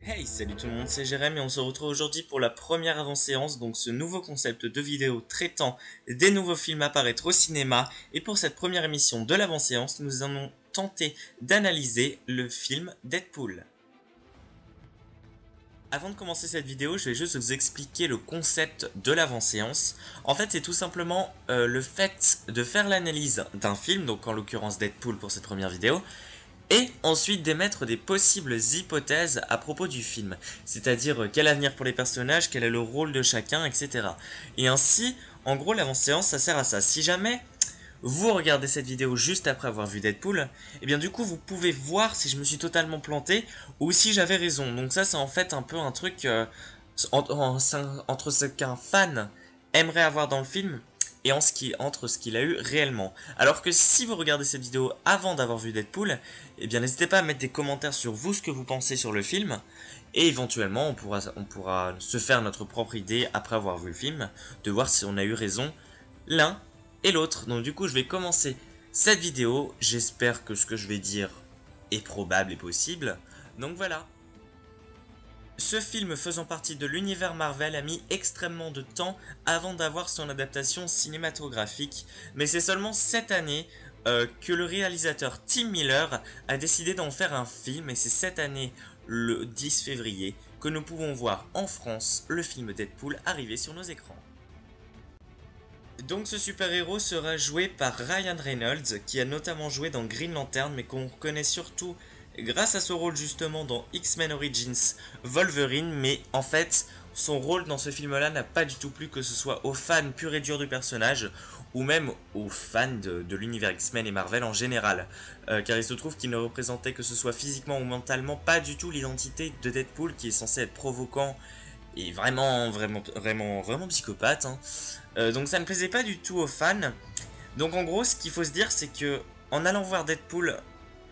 Hey, salut tout le monde, c'est Jérém et on se retrouve aujourd'hui pour la première avant-séance, donc ce nouveau concept de vidéo traitant des nouveaux films à paraître au cinéma. Et pour cette première émission de l'avant-séance, nous allons tenter d'analyser le film Deadpool. Avant de commencer cette vidéo, je vais juste vous expliquer le concept de l'avant-séance. En fait, c'est tout simplement le fait de faire l'analyse d'un film, donc en l'occurrence Deadpool pour cette première vidéo, et ensuite d'émettre des possibles hypothèses à propos du film, c'est-à-dire quel avenir pour les personnages, quel est le rôle de chacun, etc. Et ainsi, en gros, l'avant-séance, ça sert à ça. Si jamais vous regardez cette vidéo juste après avoir vu Deadpool, et bien du coup, vous pouvez voir si je me suis totalement planté ou si j'avais raison. Donc ça, c'est en fait un peu un truc entre ce qu'un fan aimerait avoir dans le film et entre ce qu'il a eu réellement. Alors que si vous regardez cette vidéo avant d'avoir vu Deadpool, eh bien n'hésitez pas à mettre des commentaires sur vous, ce que vous pensez sur le film, et éventuellement on pourra se faire notre propre idée après avoir vu le film, de voir si on a eu raison l'un et l'autre. Donc du coup je vais commencer cette vidéo, j'espère que ce que je vais dire est probable et possible, donc voilà. Ce film faisant partie de l'univers Marvel a mis extrêmement de temps avant d'avoir son adaptation cinématographique, mais c'est seulement cette année que le réalisateur Tim Miller a décidé d'en faire un film, et c'est cette année, le 10 février, que nous pouvons voir en France le film Deadpool arriver sur nos écrans. Donc ce super-héros sera joué par Ryan Reynolds, qui a notamment joué dans Green Lantern, mais qu'on connaît surtout grâce à son rôle justement dans X-Men Origins Wolverine. Mais en fait, son rôle dans ce film-là n'a pas du tout plu, que ce soit aux fans purs et durs du personnage, ou même aux fans de l'univers X-Men et Marvel en général. Car il se trouve qu'il ne représentait, que ce soit physiquement ou mentalement, pas du tout l'identité de Deadpool, qui est censé être provoquant et vraiment psychopathe, hein. Donc ça ne plaisait pas du tout aux fans. Donc en gros, ce qu'il faut se dire, c'est que en allant voir Deadpool,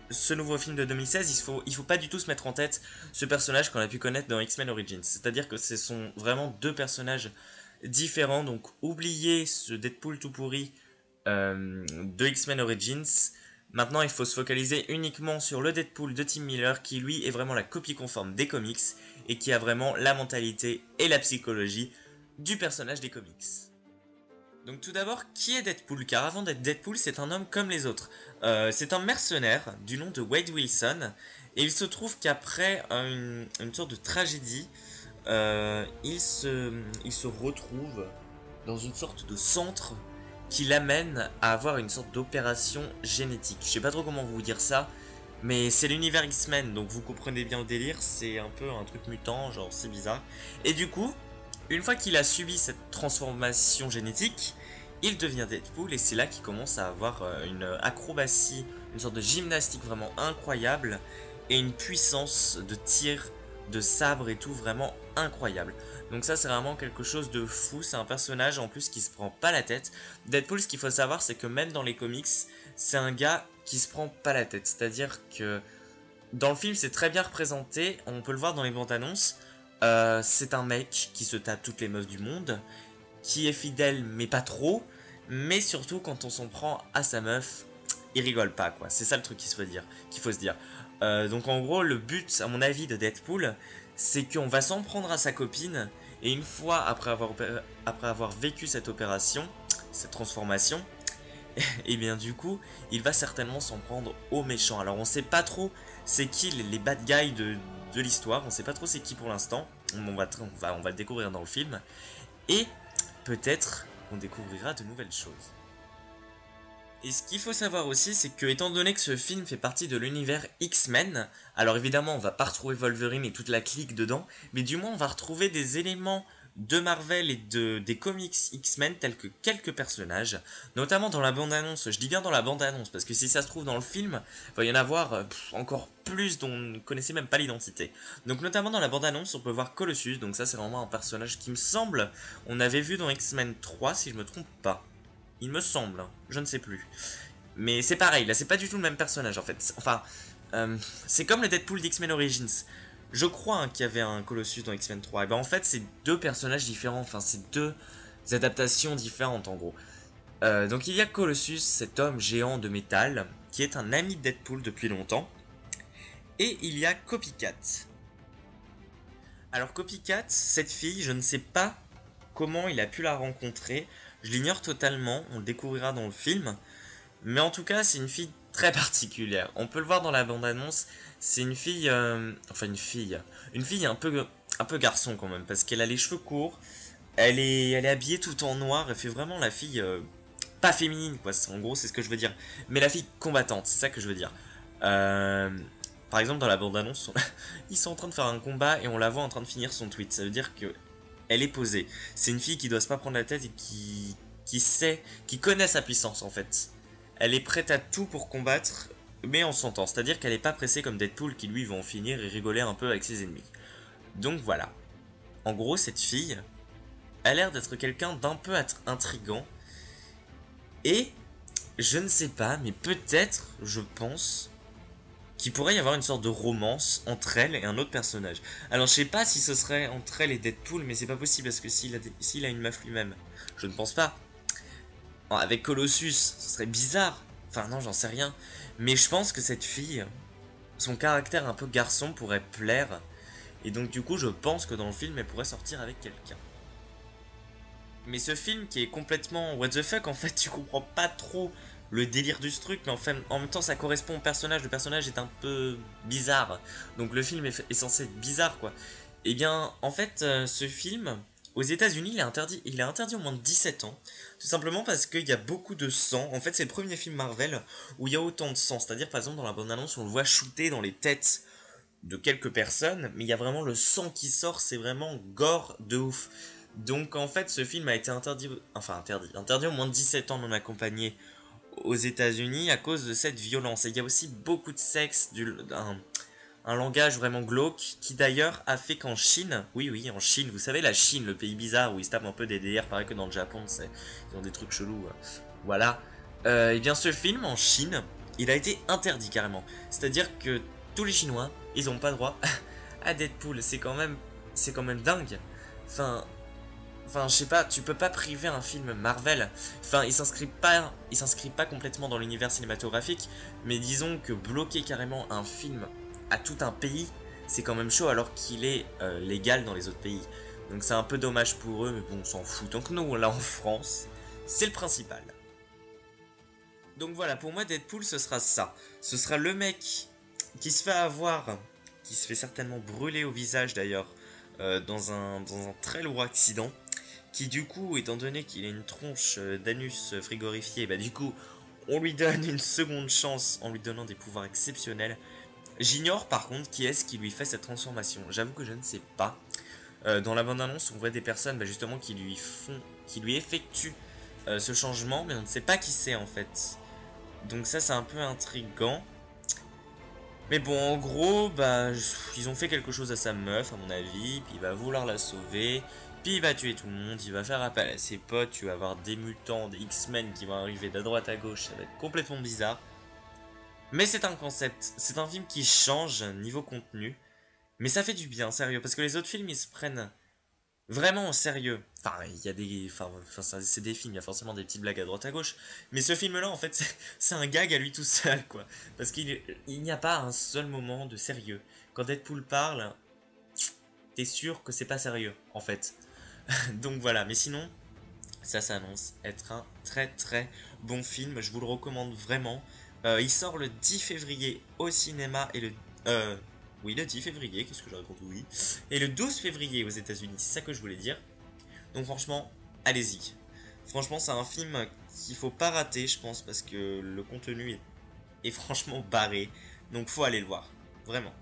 ce nouveau film de 2016, il faut pas du tout se mettre en tête ce personnage qu'on a pu connaître dans X-Men Origins. C'est-à-dire que ce sont vraiment deux personnages différents. Donc oubliez ce Deadpool tout pourri de X-Men Origins. Maintenant, il faut se focaliser uniquement sur le Deadpool de Tim Miller, qui lui est vraiment la copie conforme des comics et qui a vraiment la mentalité et la psychologie du personnage des comics. Donc tout d'abord, qui est Deadpool? Car avant d'être Deadpool, c'est un homme comme les autres. C'est un mercenaire du nom de Wade Wilson, et il se trouve qu'après une sorte de tragédie, il se retrouve dans une sorte de centre qui l'amène à avoir une sorte d'opération génétique. Je sais pas trop comment vous dire ça, mais c'est l'univers X-Men, donc vous comprenez bien le délire, c'est un peu un truc mutant, genre c'est bizarre. Et du coup, une fois qu'il a subi cette transformation génétique, il devient Deadpool, et c'est là qu'il commence à avoir une acrobatie, une sorte de gymnastique vraiment incroyable, et une puissance de tir, de sabre et tout vraiment incroyable. Donc ça, c'est vraiment quelque chose de fou. C'est un personnage en plus qui se prend pas la tête. Deadpool, ce qu'il faut savoir, c'est que même dans les comics, c'est un gars qui se prend pas la tête. C'est-à-dire que dans le film, c'est très bien représenté, on peut le voir dans les bandes annonces. C'est un mec qui se tape toutes les meufs du monde, qui est fidèle mais pas trop, mais surtout quand on s'en prend à sa meuf, il rigole pas, quoi. C'est ça le truc qu'il faut se dire. Donc en gros, le but, à mon avis, de Deadpool, c'est qu'on va s'en prendre à sa copine, et une fois après avoir vécu cette opération, cette transformation, et bien du coup, il va certainement s'en prendre aux méchants. Alors on sait pas trop c'est qui les bad guys de l'histoire, on sait pas trop c'est qui pour l'instant, on va le découvrir dans le film, et peut-être on découvrira de nouvelles choses. Et ce qu'il faut savoir aussi, c'est que étant donné que ce film fait partie de l'univers X-Men, alors évidemment on va pas retrouver Wolverine et toute la clique dedans, mais du moins on va retrouver des éléments de Marvel et des comics X-Men tels que quelques personnages, notamment dans la bande-annonce. Je dis bien dans la bande-annonce, parce que si ça se trouve dans le film, il va y en avoir encore plus dont on ne connaissait même pas l'identité. Donc notamment dans la bande-annonce, on peut voir Colossus, donc ça c'est vraiment un personnage qui me semble, on avait vu dans X-Men 3 si je me trompe pas. Il me semble, hein, je ne sais plus. Mais c'est pareil, là c'est pas du tout le même personnage en fait. Enfin, c'est comme le Deadpool d'X-Men Origins. Je crois qu'il y avait un Colossus dans X-Men 3. Et ben en fait c'est deux personnages différents, enfin c'est deux adaptations différentes en gros. Donc il y a Colossus, cet homme géant de métal, qui est un ami de Deadpool depuis longtemps. Et il y a Copycat. Alors Copycat, cette fille, je ne sais pas comment il a pu la rencontrer. Je l'ignore totalement, on le découvrira dans le film. Mais en tout cas, c'est une fille très particulière. On peut le voir dans la bande-annonce. C'est une fille... enfin une fille. Une fille un peu garçon quand même. Parce qu'elle a les cheveux courts. Elle est habillée tout en noir. Elle fait vraiment la fille... pas féminine quoi. En gros, c'est ce que je veux dire. Mais la fille combattante, c'est ça que je veux dire. Par exemple, dans la bande-annonce, ils sont en train de faire un combat et on la voit en train de finir son tweet. Ça veut dire que elle est posée. C'est une fille qui doit se pas prendre la tête et qui sait, qui connaît sa puissance en fait. Elle est prête à tout pour combattre, mais en son temps. C'est-à-dire qu'elle n'est pas pressée comme Deadpool qui lui va en finir et rigoler un peu avec ses ennemis. Donc voilà. En gros, cette fille a l'air d'être quelqu'un d'un peu intriguant. Et je ne sais pas, mais peut-être, je pense, qu'il pourrait y avoir une sorte de romance entre elle et un autre personnage. Alors je sais pas si ce serait entre elle et Deadpool, mais c'est pas possible parce que s'il a une meuf lui-même, je ne pense pas. Avec Colossus, ce serait bizarre. Enfin non, j'en sais rien. Mais je pense que cette fille, son caractère un peu garçon pourrait plaire. Et donc du coup, je pense que dans le film, elle pourrait sortir avec quelqu'un. Mais ce film qui est complètement what the fuck, en fait, tu comprends pas trop le délire du truc, mais en même temps, ça correspond au personnage. Le personnage est un peu bizarre. Donc le film est censé être bizarre, quoi. Et bien, en fait, ce film, aux États-Unis, il est interdit au moins de 17 ans. Tout simplement parce qu'il y a beaucoup de sang. En fait, c'est le premier film Marvel où il y a autant de sang. C'est-à-dire, par exemple, dans la bande-annonce, on le voit shooter dans les têtes de quelques personnes, mais il y a vraiment le sang qui sort, c'est vraiment gore de ouf. Donc, en fait, ce film a été interdit au moins de 17 ans non accompagné aux États-Unis à cause de cette violence. Et il y a aussi beaucoup de sexe, un langage vraiment glauque qui d'ailleurs a fait qu'en Chine, oui, en Chine, vous savez la Chine, le pays bizarre où ils se tapent un peu des délires, pareil que dans le Japon, ils ont des trucs chelous, voilà. Et bien ce film en Chine, il a été interdit carrément. C'est-à-dire que tous les Chinois, ils ont pas droit à Deadpool. C'est quand même dingue. Enfin, je sais pas, tu peux pas priver un film Marvel. Enfin, il s'inscrit pas complètement dans l'univers cinématographique, mais disons que bloquer carrément un film à tout un pays, c'est quand même chaud alors qu'il est légal dans les autres pays. Donc c'est un peu dommage pour eux, mais bon, on s'en fout. Donc nous, là en France, c'est le principal. Donc voilà, pour moi, Deadpool, ce sera ça. Ce sera le mec qui se fait avoir, qui se fait certainement brûler au visage d'ailleurs, dans un très lourd accident. Qui du coup, étant donné qu'il a une tronche d'anus frigorifié, bah du coup, on lui donne une seconde chance en lui donnant des pouvoirs exceptionnels. J'ignore par contre qui est-ce qui lui fait cette transformation. J'avoue que je ne sais pas. Dans la bande-annonce, on voit des personnes justement qui lui effectuent ce changement, mais on ne sait pas qui c'est en fait. Donc ça, c'est un peu intriguant. Mais bon, en gros, ils ont fait quelque chose à sa meuf, à mon avis, puis il va vouloir la sauver, puis il va tuer tout le monde, il va faire appel à ses potes, tu vas avoir des mutants, des X-Men qui vont arriver de droite à gauche, ça va être complètement bizarre. Mais c'est un concept, c'est un film qui change niveau contenu, mais ça fait du bien, sérieux, parce que les autres films, ils se prennent vraiment au sérieux. Enfin, il y a des... c'est des films, il y a forcément des petites blagues à droite à gauche. Mais ce film-là, en fait, c'est un gag à lui tout seul, quoi. Parce qu'il n'y a pas un seul moment de sérieux. Quand Deadpool parle, t'es sûr que c'est pas sérieux, en fait. Donc voilà, mais sinon, ça s'annonce être un très très bon film. Je vous le recommande vraiment. Il sort le 10 février au cinéma et oui, le 10 février, qu'est-ce que je raconte, oui. Et le 12 février aux États-Unis, c'est ça que je voulais dire. Donc franchement, allez-y. Franchement, c'est un film qu'il faut pas rater, je pense, parce que le contenu est franchement barré. Donc faut aller le voir, vraiment.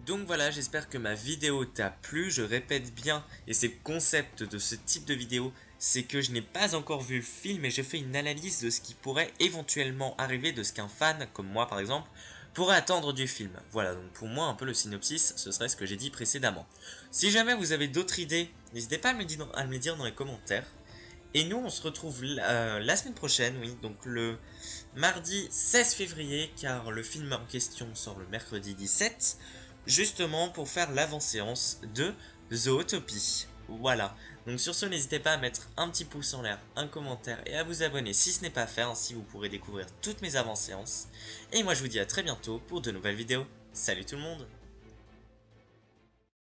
Donc voilà, j'espère que ma vidéo t'a plu, je répète bien, et c'est le concept de ce type de vidéo, c'est que je n'ai pas encore vu le film et je fais une analyse de ce qui pourrait éventuellement arriver, de ce qu'un fan, comme moi par exemple, pourrait attendre du film. Voilà, donc pour moi un peu le synopsis, ce serait ce que j'ai dit précédemment. Si jamais vous avez d'autres idées, n'hésitez pas à me les dire dans les commentaires. Et nous on se retrouve la semaine prochaine, oui, donc le mardi 16 février, car le film en question sort le mercredi 17, justement pour faire l'avant-séance de Zootopie. Voilà, donc sur ce n'hésitez pas à mettre un petit pouce en l'air, un commentaire et à vous abonner si ce n'est pas fait, ainsi vous pourrez découvrir toutes mes avant-séances. Et moi je vous dis à très bientôt pour de nouvelles vidéos. Salut tout le monde!